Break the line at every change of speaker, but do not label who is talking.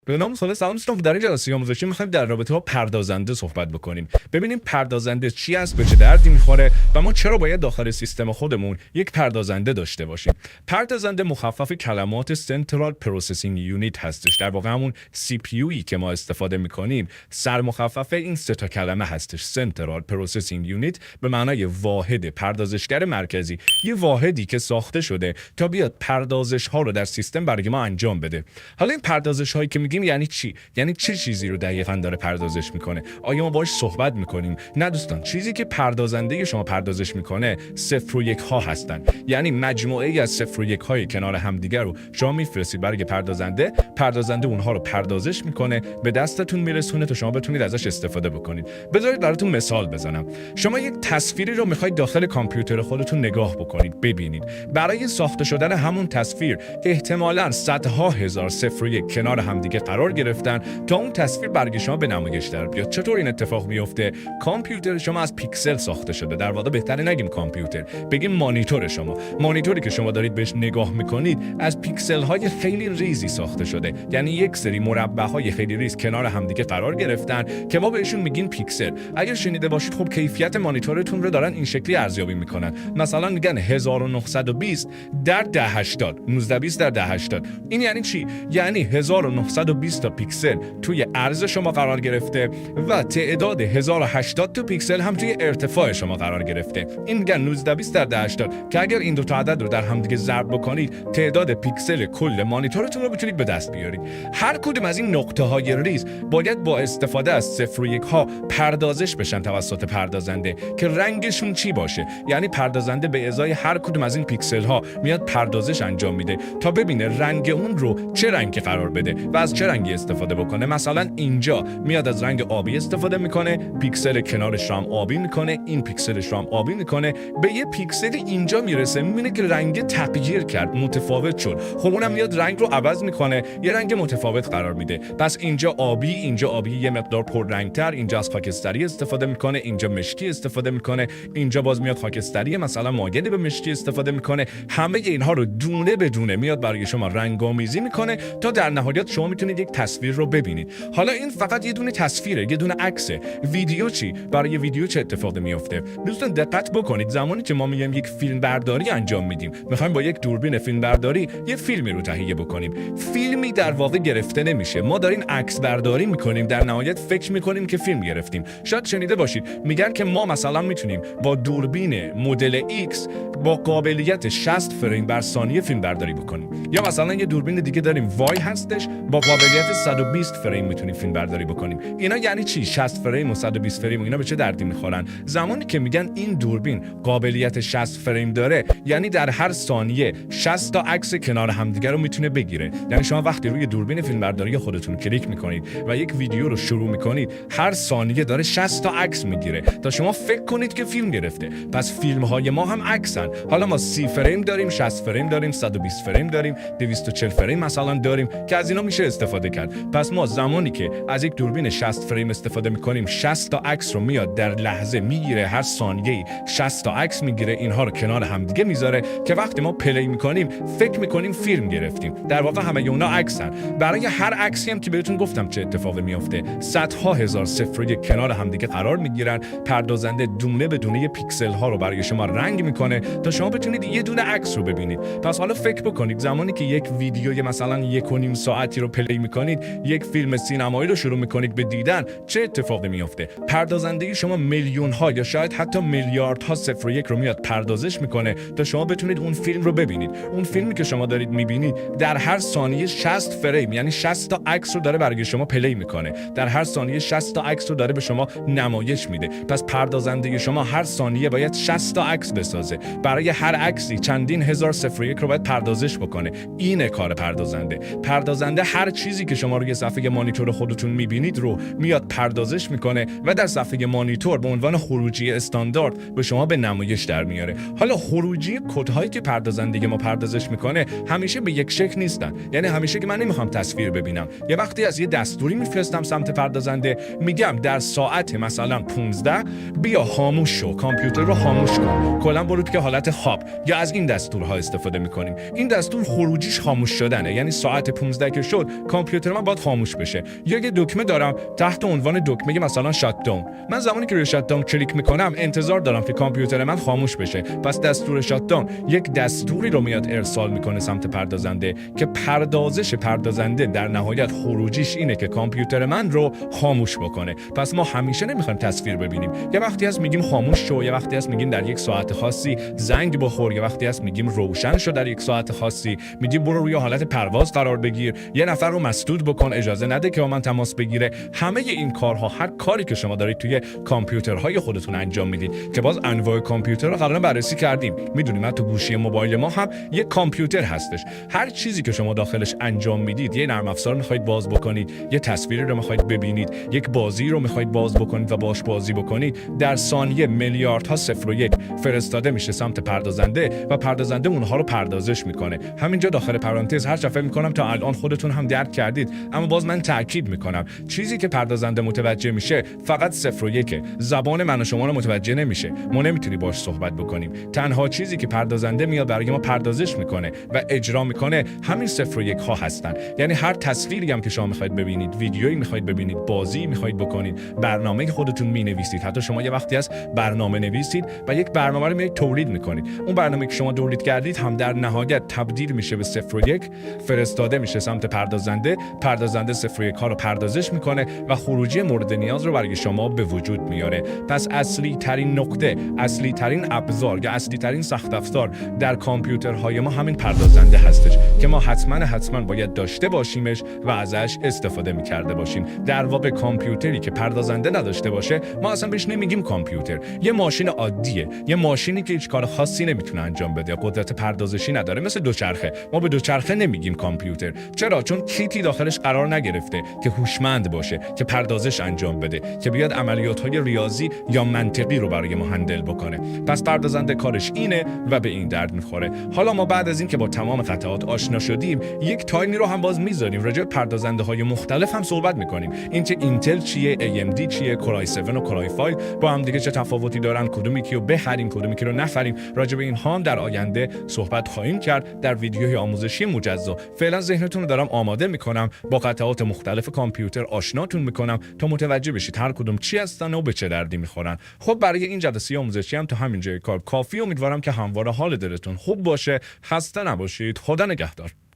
به نام خدا سلام دوستان، در این جلسه آموزشی می‌خوایم در رابطه با پردازنده صحبت بکنیم. ببینیم پردازنده چی است، به چه دردی می‌خوره و ما چرا باید داخل سیستم خودمون یک پردازنده داشته باشیم. پردازنده مخفف کلمات Central Processing Unit هستش. در واقع همون CPUی که ما استفاده می‌کنیم سر مخفف این سه تا کلمه هستش. Central Processing Unit به معنای واحد پردازشگر مرکزی، یه واحدی که ساخته شده تا بیاد پردازش‌ها رو در سیستم برای ما انجام بده. حالا این پردازش‌هایی که میگیم یعنی چی؟ یعنی چه چیزی رو دقیقاً داره پردازش میکنه؟ آیا ما باهاش صحبت میکنیم؟ نه دوستان، چیزی که پردازنده شما پردازش میکنه 0 و 1 ها هستن. یعنی مجموعه‌ای از 0 و 1 های کنار همدیگه رو شما میفرستید برای پردازنده اونها رو پردازش میکنه، به دستتون میرسونه تا شما بتونید ازش استفاده بکنید. بذارید براتون مثال بزنم. شما یک تصویری رو میخواید داخل کامپیوتر خودتون نگاه بکنید، ببینید. برای ساخته شدن همون تصویر احتمالاً صدها هزار 0 و 1 کنار همدیگه قرار گرفتن تا اون تصویر برای شما به نمایش در بیاد. چطور این اتفاق میفته؟ کامپیوتر شما از پیکسل ساخته شده. در واقع بهتره نگیم کامپیوتر، بگیم مانیتور شما. مانیتوری که شما دارید بهش نگاه میکنید از پیکسل های خیلی ریزی ساخته شده. یعنی یک سری مربع های خیلی ریز کنار همدیگه قرار گرفتن که ما بهشون میگیم پیکسل. اگر شنیده باشید خب کیفیت مانیتورتون رو دارن این شکلی ارزیابی میکنن. مثلا میگن 1920 در 1080، 1920 در 1080. این یعنی چی؟ یعنی 1920 تا پیکسل توی عرض شما قرار گرفته و تعداد 1080 تا پیکسل هم توی ارتفاع شما قرار گرفته. این میگن 1920 در 1080 که اگر این دو تا عدد رو در هم دیگه ضرب بکنید تعداد پیکسل کل مانیتورتون رو بتونید به دست بیارید. هر کدوم از این نقطه های ریز باید با استفاده از 0 و 1 ها پردازش بشن توسط پردازنده که رنگشون چی باشه. یعنی پردازنده به ازای هر کدوم از این پیکسل ها میاد پردازش انجام میده تا ببینه رنگ اون رو چه رنگی قرار بده و از چه رنگی استفاده بکنه. مثلا اینجا میاد از رنگ آبی استفاده میکنه، پیکسل کنارش رو هم آبی میکنه، این پیکسلش رو هم آبی میکنه، به یه پیکسل اینجا میرسه میبینه که رنگ تغییر کرد، متفاوت شد. خب اونم میاد رنگ رو عوض میکنه، یه رنگ متفاوت قرار میده. پس اینجا آبی، یه مقدار پررنگتر، اینجا از خاکستری استفاده میکنه، اینجا مشکی استفاده میکنه، اینجا باز میاد خاکستری مثلا مایل به مشکی استفاده میکنه. همه اینها رو دونه به دونه میاد برای شما رنگ‌آمیزی میکنه تا در نهایت شما میتونید یک تصویر رو ببینید. حالا این فقط یه دونه تصویره، یه دونه عکسه. ویدیو چی؟ برای ویدیو چه اتفاقی میفته؟ دوستان دقت بکنید، زمانی که ما میگیم یک فیلم برداری انجام میدیم، میخوایم با یک دوربین فیلم برداری یه فیلمی رو تهیه بکنیم، فیلمی در واقع گرفته نمیشه. ما داریم عکس برداری میکنیم، در نهایت فکر میکنیم که فیلم گرفتیم. شاید شنیده باشید میگن که ما مثلا میتونیم با دوربین مدل X با قابلیت 60 فریم بر ثانیه فیلم برداری بکنیم. یا مثلا یه دوربین دیگه داریم وای هستش، با قابلیت 120 فریم میتونیم فیلم برداری بکنیم. اینا یعنی چی؟ 60 فریم و 120 فریم و اینا به چه دردی میخورن؟ زمانی که میگن این دوربین قابلیت 60 فریم داره، یعنی در هر ثانیه 60 تا عکس کنار همدیگه رو میتونه بگیره. یعنی شما وقتی روی دوربین فیلم برداری خودتون کلیک میکنید و یک ویدیو رو شروع میکنید، هر ثانیه داره 60 تا عکس میگیره تا شما فکر کنید که فیلم گرفته. پس فیلم های ما هم عکسن. حالا ما 30 فریم داریم، 60 فریم داریم، 120 فریم داریم، 240 فریم مثلا داریم که از اینا میشه استفاده کرد. پس ما زمانی که از یک دوربین 60 فریم استفاده میکنیم، 60 تا عکس رو میاد در لحظه میگیره، هر ثانیه‌ای 60 تا عکس میگیره، اینها رو کنار هم دیگه میذاره که وقتی ما پلی میکنیم فکر میکنیم فیلم گرفتیم. در واقع همه اونا عکسن. برای هر عکسی هم که بهتون گفتم چه اتفاقی میفته، صدها هزار 0 و 1 کنار هم دیگه قرار میگیرن. پردازنده دونه به دونه پیکسل ها رو برای شما رنگ میکنه تا شما بتونید یه دونه عکس رو ببینید. پس حالا فکر بکنید زمانی که یک ویدیو مثلا 1.5 ساعتی رو پلی میکنید، یک فیلم سینمایی رو شروع میکنید به دیدن، چه اتفاقی میفته؟ پردازنده شما میلیون ها یا شاید حتی میلیاردها 0 و 1 رو میاد پردازش میکنه تا شما بتونید اون فیلم رو ببینید. اون فیلمی که شما دارید میبینید در هر ثانیه 60 فریم، یعنی 60 تا عکس رو داره برای شما پلی میکنه. در هر ثانیه 60 تا عکس رو داره به شما نمایش میده. پس پردازنده شما هر ثانیه باید 60 تا عکس بسازه. برای هر عکسی چندین هزار 0 و 1 رو باید پردازش بکنه. اینه کار پردازنده هر چیزی که شما روی صفحه مانیتور خودتون میبینید رو میاد پردازش میکنه و در صفحه مانیتور به عنوان خروجی استاندارد به شما به نمایش در میاره. حالا خروجی کدهایی که پردازنده ما پردازش میکنه همیشه به یک شکل نیستن. یعنی همیشه که من نمیخوام تصویر ببینم، یه وقتی از یه دستوری میفرستم سمت پردازنده، میگم در ساعت مثلا 15 بیا خاموش شو، کامپیوتر رو خاموش کن، کلا برو که حالت خواب، یا از این دستورها استفاده میکنیم. این دستور خروجیش خاموش شدنه. یعنی ساعت 15 که شد کامپیوتر من باید خاموش بشه، یا یه دکمه دارم تحت عنوان دکمه مثلا شات داون. من زمانی که روی شات داون کلیک میکنم انتظار دارم که کامپیوتر من خاموش بشه. پس دستور شات داون یک دستوری رو میاد ارسال میکنه سمت پردازنده که پردازش پردازنده در نهایت خروجیش اینه که کامپیوتر من رو خاموش بکنه. پس ما همیشه نمیخوایم تصویر ببینیم. یه وقتی هست میگیم خاموش شو، یه وقتی هست میگیم در یک ساعت خاصی زنگ بخور، یه وقتی هست میگیم روشن شو در یک ساعت خاصی، میگیم برو روی حالت پرواز قرار بگیر، یه نفر رو مسدود بکن، اجازه نده که با من تماس بگیره. همه این کارها، هر کاری که شما دارید توی کامپیوترهای خودتون انجام میدید که باز انواع کامپیوتر رو قبلا بررسی کردیم. میدونیم من تو گوشی موبایل ما هم یک کامپیوتر هستش. هر چیزی که شما داخلش انجام میدید، یه نرم افزار میخواید باز بکنید، یه تصویری رو میخواید ببینید، یک بازی رو میخواید باز بکنید و باش بازی بکنید، در ثانیه میلیاردها 0 و 1 فرستاده میشه سمت پردازنده و پردازنده اونها رو پردازش میکنه. همینجا داخل پرانتز هر فکر میکنم تا الان خودتون هم درک کردید، اما باز من تاکید میکنم چیزی که پردازنده متوجه میشه فقط 0 و 1. زبان من و شما رو متوجه نمیشه، ما نمیتونی باش صحبت بکنیم. تنها چیزی که پردازنده میاد برای ما پردازش میکنه و اجرا میکنه همین 0 و 1 ها هستن. یعنی هر تصویری هم که شما میخواید ببینید، ویدیویی میخواید ببینید، بازی میخواید بکنید، برنامه خودتون مینویسید، حتی شما یه وقتی از برنامه نویسید و یک برنامه رو میاد تولید میکنید، اون برنامه که شما تولید کردید هم در نهایت تبدیل میشه به 0 و 1، فرستاده میشه سمت پردازنده 0 و 1 ها رو پردازش میکنه و خروجی مورد نیاز رو برای شما به وجود میاره. پس اصلی ترین نقطه، اصلی ترین ابزار یا اصلی ترین سخت افزار در کامپیوترهای ما همین پردازنده هستش که ما حتما باید داشته باشیمش و ازش استفاده میکرده باشیم. در واقع کامپیوتری که پردازنده نداشته باشه ما اصلا بهش نمیگیم کامپیوتر. یه ماشین عادیه، یه ماشینی که هیچ کار خاصی نمیتونه انجام بده، قدرت پردازشی نداره، مثل دوچرخه. ما به دوچرخه نمیگیم کامپیوتر. چرا؟ چون کیتی داخلش قرار نگرفته که هوشمند باشه، که پردازش انجام بده، که بیاد عملیات‌های ریاضی یا منطقی رو برای ما هندل بکنه. پس پردازنده کارش اینه و به این درد میخوره. حالا ما بعد از این که با تمام قطعات آشنا شدیم، یک تایمی رو هم باز میذاریم راجع به پردازنده‌های مختلف هم صحبت میکنیم. اینکه اینتل چیه، AMD چیه، کورای 7 و کورای 5 با هم دیگه چه تفاوتی دارن، کدومی که رو بخریم، کدومی که رو نخریم. راجع به اینها هم در آینده صحبت خواهیم کرد در ویدیوهای آموزشی مجزا. فعلا ذهنتون رو دارم آماده میکنم، با قطعات مختلف کامپیوتر آشناتون میکنم تا متوجه بشید هر کدوم چی هستن و به چه دردی میخورن. خب برای این جلسه آموزشی هم تا همین جای کار کافی. امیدوارم که همواره حال دلتون خوب باشه. خسته نباشید. خدا نگهدار.